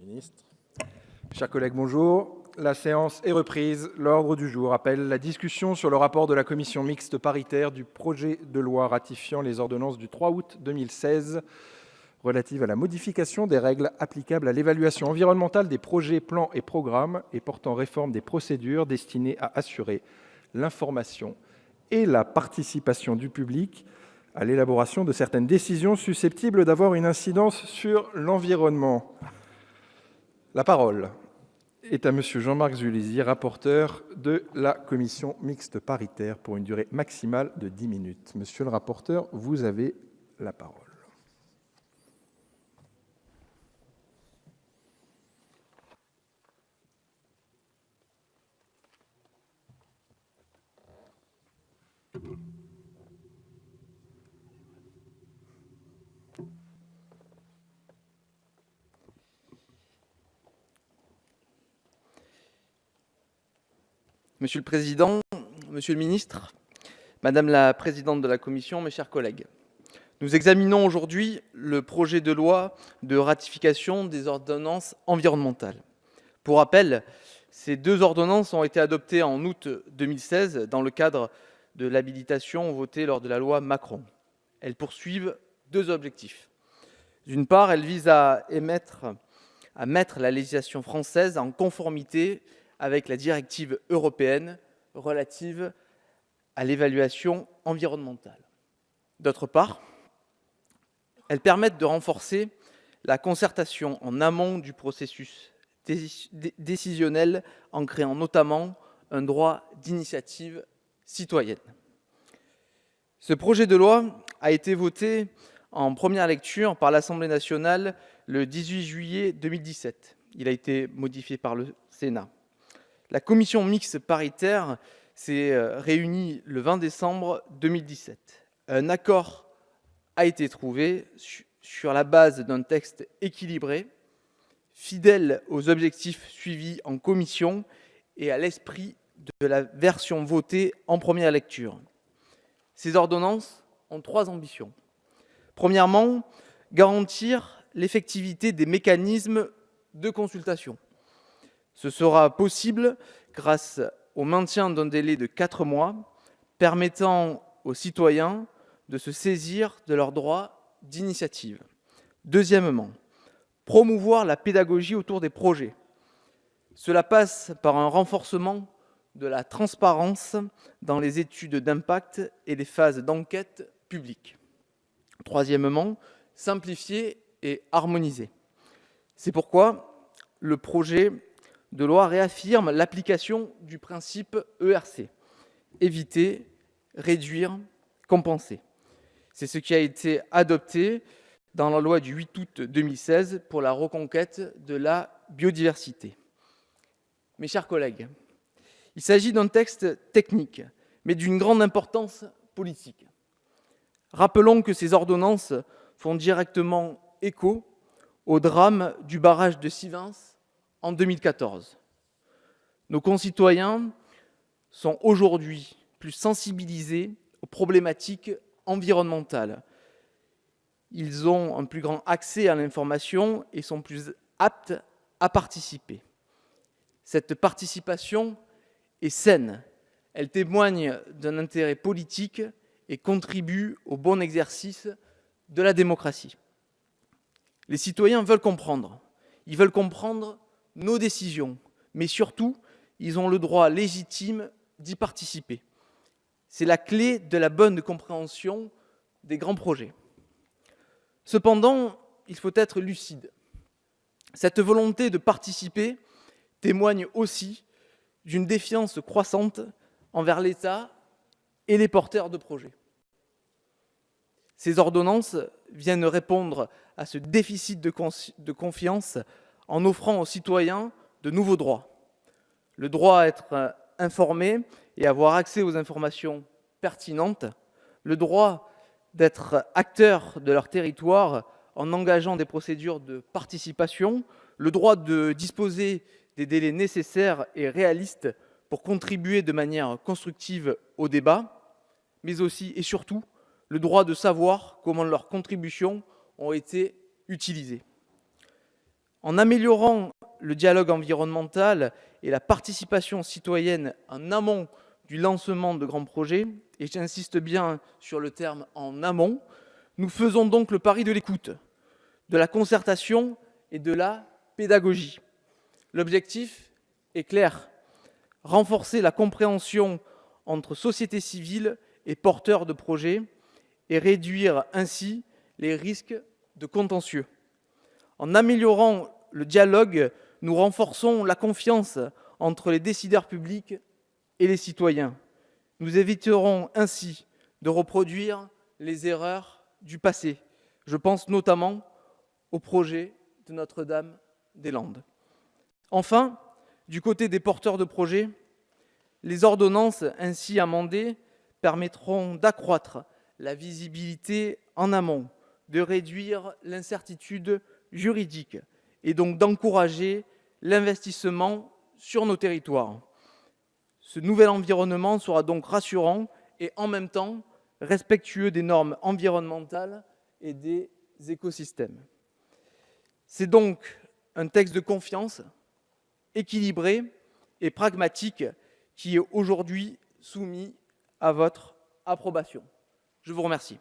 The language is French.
Ministre. Chers collègues, bonjour. La séance est reprise. L'ordre du jour appelle la discussion sur le rapport de la commission mixte paritaire du projet de loi ratifiant les ordonnances du 3 août 2016 relatives à la modification des règles applicables à l'évaluation environnementale des projets, plans et programmes et portant réforme des procédures destinées à assurer l'information et la participation du public à l'élaboration de certaines décisions susceptibles d'avoir une incidence sur l'environnement. La parole est à Monsieur Jean-Marc Zulesi, rapporteur de la commission mixte paritaire pour une durée maximale de 10 minutes. Monsieur le rapporteur, vous avez la parole. Monsieur le Président, Monsieur le Ministre, Madame la Présidente de la Commission, mes chers collègues, nous examinons aujourd'hui le projet de loi de ratification des ordonnances environnementales. Pour rappel, ces deux ordonnances ont été adoptées en août 2016 dans le cadre de l'habilitation votée lors de la loi Macron. Elles poursuivent deux objectifs. D'une part, elles visent à mettre la législation française en conformité avec la directive européenne relative à l'évaluation environnementale. D'autre part, elles permettent de renforcer la concertation en amont du processus décisionnel en créant notamment un droit d'initiative citoyenne. Ce projet de loi a été voté en première lecture par l'Assemblée nationale le 18 juillet 2017. Il a été modifié par le Sénat. La commission mixte paritaire s'est réunie le 20 décembre 2017. Un accord a été trouvé sur la base d'un texte équilibré, fidèle aux objectifs suivis en commission et à l'esprit de la version votée en première lecture. Ces ordonnances ont trois ambitions. Premièrement, garantir l'effectivité des mécanismes de consultation. Ce sera possible grâce au maintien d'un délai de 4 mois permettant aux citoyens de se saisir de leurs droits d'initiative. Deuxièmement, promouvoir la pédagogie autour des projets. Cela passe par un renforcement de la transparence dans les études d'impact et les phases d'enquête publique. Troisièmement, simplifier et harmoniser. C'est pourquoi le projet de loi réaffirme l'application du principe ERC, éviter, réduire, compenser. C'est ce qui a été adopté dans la loi du 8 août 2016 pour la reconquête de la biodiversité. Mes chers collègues, il s'agit d'un texte technique, mais d'une grande importance politique. Rappelons que ces ordonnances font directement écho au drame du barrage de Sivens en 2014. Nos concitoyens sont aujourd'hui plus sensibilisés aux problématiques environnementales. Ils ont un plus grand accès à l'information et sont plus aptes à participer. Cette participation est saine. Elle témoigne d'un intérêt politique et contribue au bon exercice de la démocratie. Les citoyens veulent comprendre. Ils veulent comprendre nos décisions, mais surtout, ils ont le droit légitime d'y participer. C'est la clé de la bonne compréhension des grands projets. Cependant, il faut être lucide. Cette volonté de participer témoigne aussi d'une défiance croissante envers l'État et les porteurs de projets. Ces ordonnances viennent répondre à ce déficit de confiance en offrant aux citoyens de nouveaux droits. Le droit à être informé et avoir accès aux informations pertinentes, le droit d'être acteur de leur territoire en engageant des procédures de participation, le droit de disposer des délais nécessaires et réalistes pour contribuer de manière constructive au débat, mais aussi et surtout le droit de savoir comment leurs contributions ont été utilisées. En améliorant le dialogue environnemental et la participation citoyenne en amont du lancement de grands projets, et j'insiste bien sur le terme en amont, nous faisons donc le pari de l'écoute, de la concertation et de la pédagogie. L'objectif est clair, renforcer la compréhension entre société civile et porteurs de projets et réduire ainsi les risques de contentieux. En améliorant le dialogue, nous renforçons la confiance entre les décideurs publics et les citoyens. Nous éviterons ainsi de reproduire les erreurs du passé. Je pense notamment au projet de Notre-Dame-des-Landes. Enfin, du côté des porteurs de projets, les ordonnances ainsi amendées permettront d'accroître la visibilité en amont, de réduire l'incertitude juridique et donc d'encourager l'investissement sur nos territoires. Ce nouvel environnement sera donc rassurant et en même temps respectueux des normes environnementales et des écosystèmes. C'est donc un texte de confiance, équilibré et pragmatique qui est aujourd'hui soumis à votre approbation. Je vous remercie.